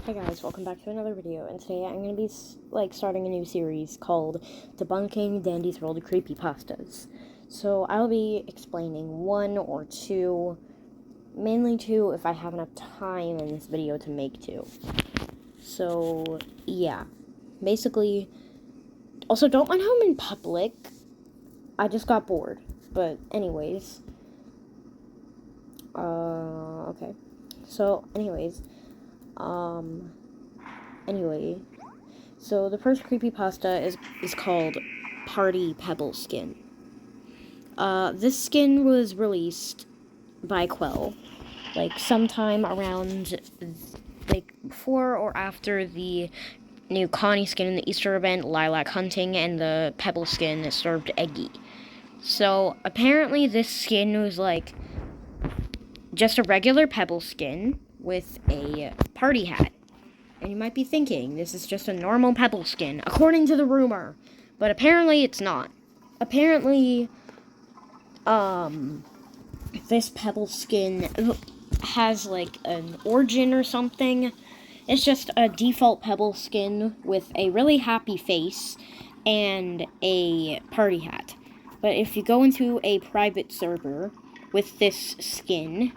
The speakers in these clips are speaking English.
Hey guys, welcome back to another video, and today I'm going to be starting a new series called Debunking Dandy's World of Creepypastas. So I'll be explaining one or two, mainly two if I have enough time in this video to make two. So yeah, basically, also don't mind how I'm in public, I just got bored, but anyways, okay, so anyways, so the first creepypasta is called Party Pebble Skin. This skin was released by Quell, sometime around, before or after the new Connie skin in the Easter event, Lilac Hunting, and the Pebble skin served Eggy. So, apparently this skin was, just a regular Pebble skin with a party hat. And you might be thinking, this is just a normal Pebble skin, according to the rumor. But apparently it's not. Apparently, this Pebble skin has, an origin or something. It's just a default Pebble skin with a really happy face and a party hat. But if you go into a private server with this skin,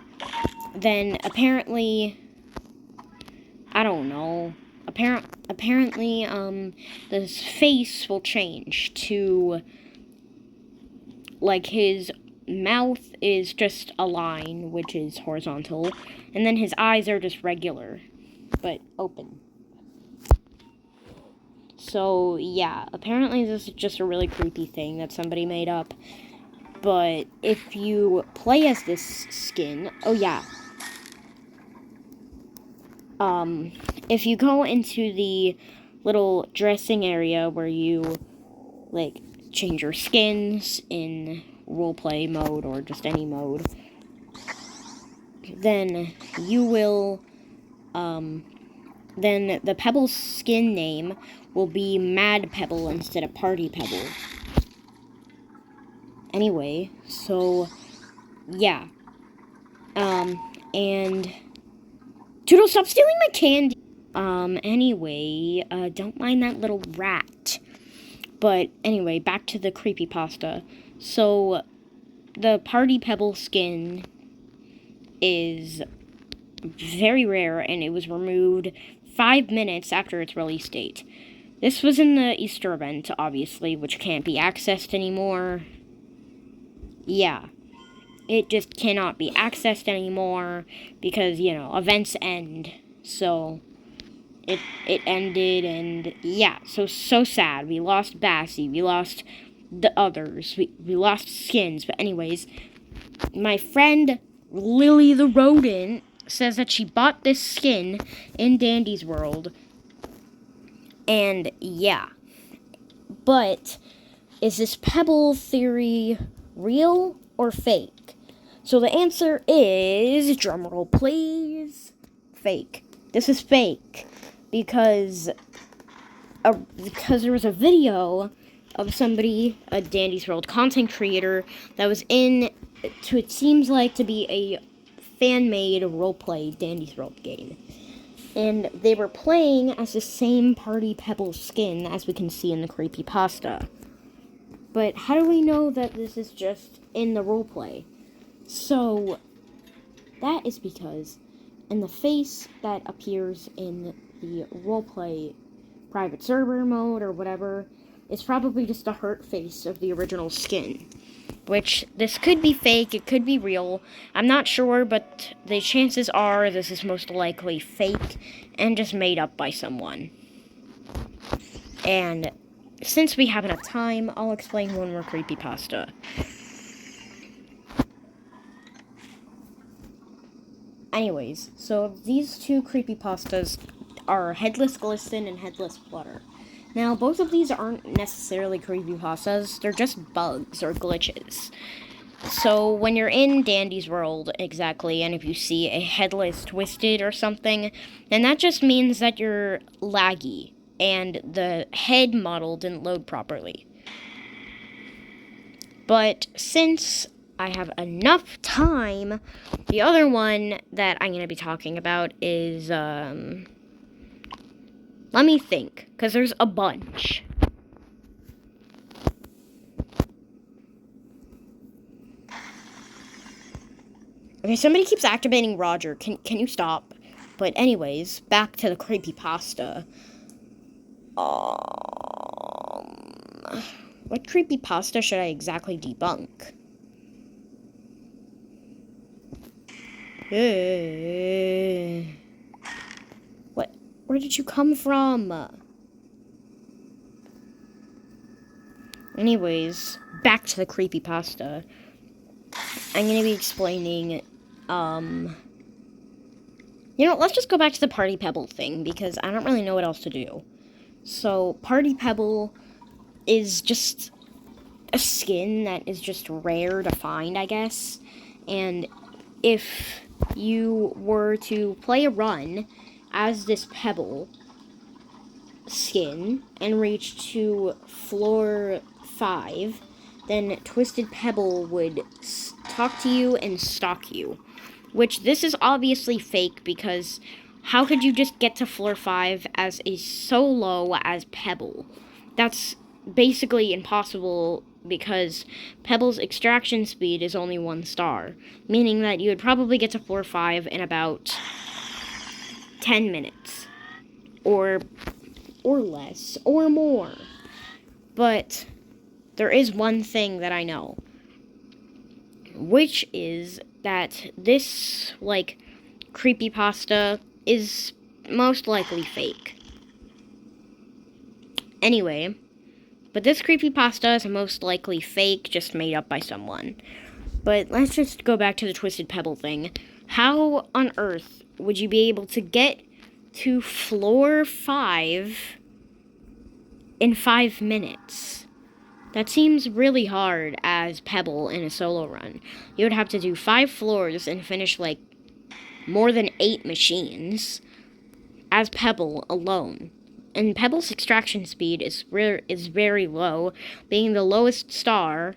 then apparently, I don't know. Apparently, his face will change to, his mouth is just a line, which is horizontal, and then his eyes are just regular, but open. So, yeah, apparently this is just a really creepy thing that somebody made up, but if you play as this skin, if you go into the little dressing area where you, change your skins in roleplay mode or just any mode, then you will, then the Pebble skin name will be Mad Pebble instead of Party Pebble. Anyway, so, yeah. And Toodle, stop stealing my candy! Anyway, don't mind that little rat. But anyway, back to the creepypasta. So, the Party Pebble skin is very rare, and it was removed 5 minutes after its release date. This was in the Easter event, obviously, which can't be accessed anymore. Yeah. It just cannot be accessed anymore because, events end. So, it ended, and yeah, so sad. We lost Bassie, we lost the others, we lost skins. But anyways, my friend Lily the Rodent says that she bought this skin in Dandy's World, and yeah. But is this Pebble theory real or fake? So the answer is, drumroll please, fake. This is fake because there was a video of somebody, a Dandy's World content creator, that was it seems like to be a fan-made roleplay Dandy's World game. And they were playing as the same Party Pebble skin as we can see in the creepypasta. But how do we know that this is just in the roleplay? So, that is because in the face that appears in the roleplay private server mode or whatever is probably just a hurt face of the original skin. Which, this could be fake, it could be real. I'm not sure, but the chances are this is most likely fake and just made up by someone. And since we have enough time, I'll explain one more creepypasta. Anyways, so these two creepypastas are Headless Glisten and Headless Flutter. Now, both of these aren't necessarily creepypastas, they're just bugs or glitches. So, when you're in Dandy's World, exactly, and if you see a headless twisted or something, then that just means that you're laggy, and the head model didn't load properly. But since I have enough time, the other one that I'm going to be talking about is, Let me think, because there's a bunch. Okay, somebody keeps activating Roger. Can you stop? But anyways, back to the creepypasta. What creepypasta should I exactly debunk? What? Where did you come from? Anyways, back to the creepypasta. I'm gonna be explaining, let's just go back to the Party Pebble thing, because I don't really know what else to do. So, Party Pebble is just a skin that is just rare to find, I guess. And if you were to play a run as this Pebble skin and reach to floor 5, then Twisted Pebble would talk to you and stalk you. Which, this is obviously fake, because how could you just get to floor 5 as a solo as Pebble? That's basically impossible, because Pebble's extraction speed is only 1 star, meaning that you would probably get to floor 5 in about 10 minutes. Or less, or more. But there is one thing that I know, which is that this, creepypasta is most likely fake. Anyway, but this creepypasta is most likely fake, just made up by someone. But let's just go back to the Twisted Pebble thing. How on earth would you be able to get to floor 5 in 5 minutes? That seems really hard as Pebble in a solo run. You would have to do 5 floors and finish, more than 8 machines as Pebble alone. And Pebble's extraction speed is very low, being the lowest star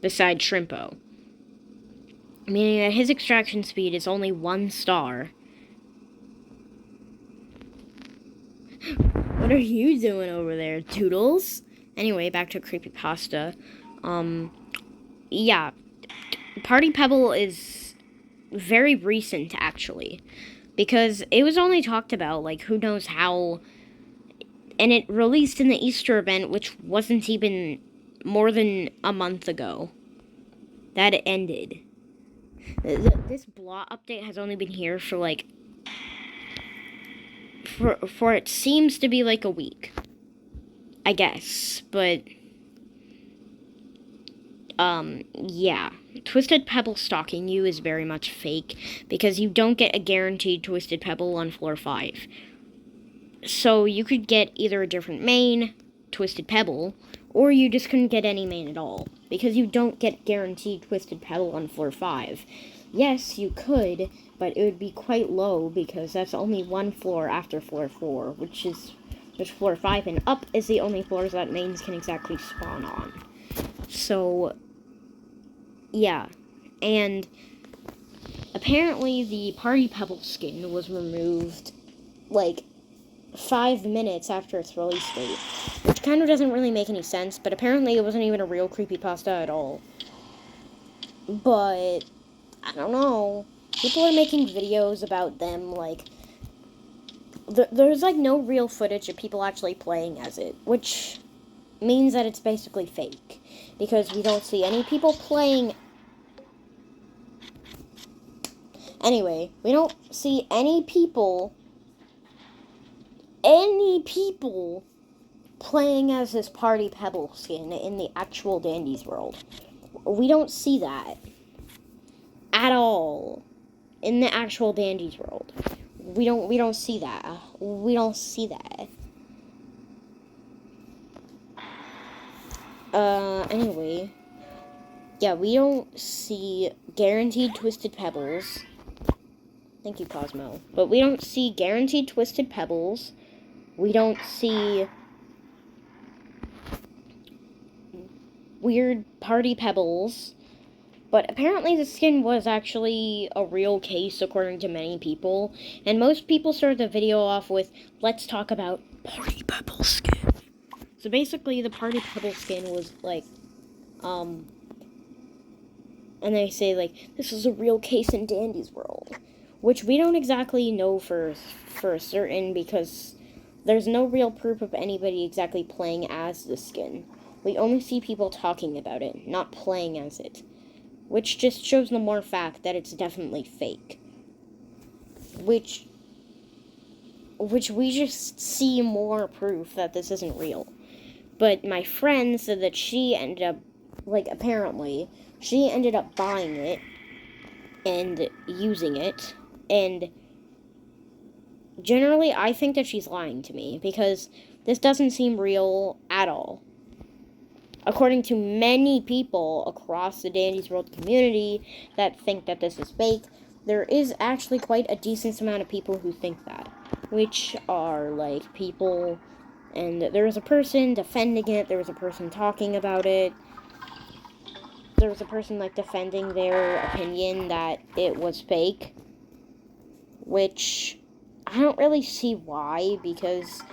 beside Shrimpo. Meaning that his extraction speed is only 1 star. What are you doing over there, Toodles? Anyway, back to creepypasta. Yeah. Party Pebble is very recent, actually. Because it was only talked about, who knows how. And it released in the Easter event, which wasn't even more than a month ago. That it ended. This blah update has only been here for, for it seems to be, a week. I guess, but, yeah. Twisted Pebble stalking you is very much fake, because you don't get a guaranteed Twisted Pebble on floor 5. So you could get either a different main, Twisted Pebble, or you just couldn't get any main at all, because you don't get guaranteed Twisted Pebble on floor 5. Yes, you could, but it would be quite low, because that's only 1 floor after floor 4, which is just floor 5, and up is the only floors that mains can exactly spawn on. So, yeah. And apparently the Party Pebble skin was removed, 5 minutes after its release date, which kind of doesn't really make any sense, but apparently it wasn't even a real creepypasta at all. But, I don't know. People are making videos about them, there's, no real footage of people actually playing as it, which means that it's basically fake, because we don't see any people playing. Anyway, we don't see any people playing as this Party Pebble skin in the actual Dandy's world. We don't see that at all in the actual Dandy's world. We don't see that. We don't see that. Anyway. Yeah, we don't see guaranteed Twisted Pebbles. Thank you, Cosmo. But we don't see guaranteed Twisted Pebbles. We don't see weird Party Pebbles. But apparently the skin was actually a real case according to many people. And most people started the video off with, let's talk about Party Pebble skin. So basically the Party Pebble skin was like, and they say like, this is a real case in Dandy's world. Which we don't exactly know for certain because there's no real proof of anybody exactly playing as the skin. We only see people talking about it, not playing as it. Which just shows the more fact that it's definitely fake. Which we just see more proof that this isn't real. But my friend said that she ended up, like, apparently, she ended up buying it and using it. And generally, I think that she's lying to me because this doesn't seem real at all. According to many people across the Dandy's World community that think that this is fake, there is actually quite a decent amount of people who think that. Which are, like, people, and there was a person defending it, there was a person talking about it, there was a person, like, defending their opinion that it was fake. Which, I don't really see why, because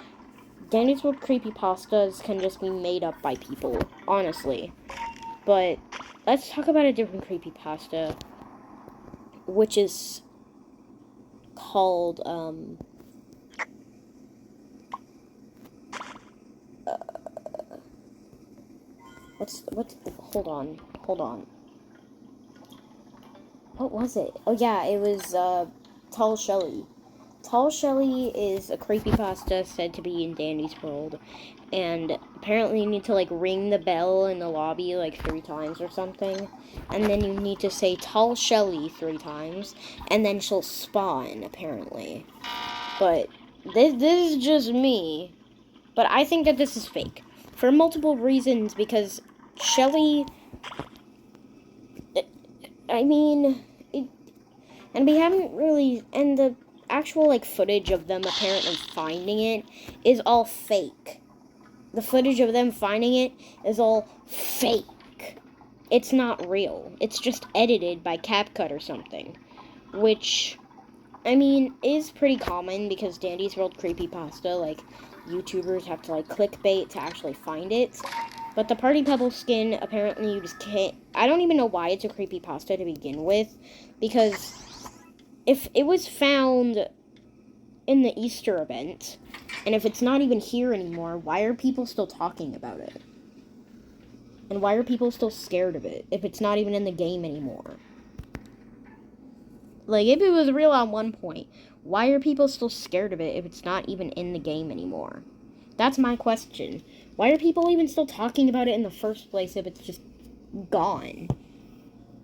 Dandy's World creepypastas can just be made up by people, honestly. But let's talk about a different creepypasta, which is called, hold on. What was it? Oh yeah, it was, Tall Shelly. Tall Shelly is a creepypasta said to be in Dandy's World, and apparently you need to, like, ring the bell in the lobby, like, 3 times or something, and then you need to say Tall Shelly 3 times, and then she'll spawn, apparently. But this is just me, but I think that this is fake, for multiple reasons, because Shelly, and we haven't really, and the actual, like, footage of them apparently finding it is all fake. The footage of them finding it is all fake. It's not real. It's just edited by CapCut or something. Which, is pretty common because Dandy's World creepypasta, like, YouTubers have to, like, clickbait to actually find it. But the Party Pebble skin, apparently you just can't, I don't even know why it's a creepypasta to begin with, because if it was found in the Easter event, and if it's not even here anymore, why are people still talking about it? And why are people still scared of it if it's not even in the game anymore? Like, if it was real at one point, why are people still scared of it if it's not even in the game anymore? That's my question. Why are people even still talking about it in the first place if it's just gone?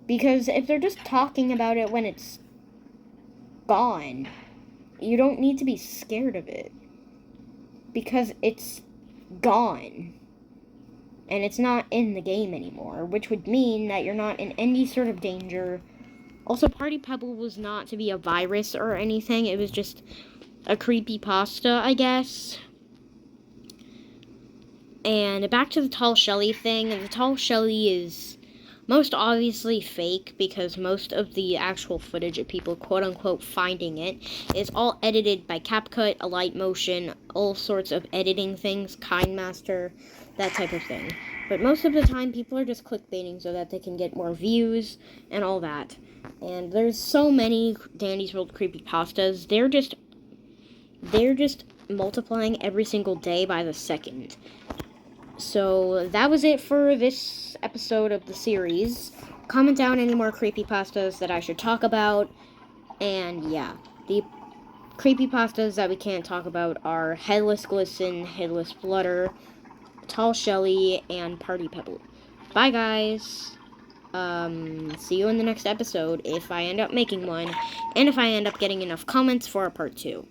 Because if they're just talking about it when it's gone, you don't need to be scared of it. Because it's gone. And it's not in the game anymore, which would mean that you're not in any sort of danger. Also, Party Pebble was not to be a virus or anything. It was just a creepypasta, I guess. And back to the Tall Shelly thing. The Tall Shelly is most obviously fake because most of the actual footage of people quote-unquote finding it is all edited by CapCut, Alight Motion, all sorts of editing things, KindMaster, that type of thing. But most of the time, people are just clickbaiting so that they can get more views and all that. And there's so many Dandy's World creepypastas. They're just multiplying every single day by the second. So that was it for this episode of the series. Comment down any more creepypastas that I should talk about. And yeah, the creepypastas that we can't talk about are Headless Glisten, Headless Flutter, Tall Shelly, and Party Pebble. Bye, guys. See you in the next episode if I end up making one, and if I end up getting enough comments for a part 2.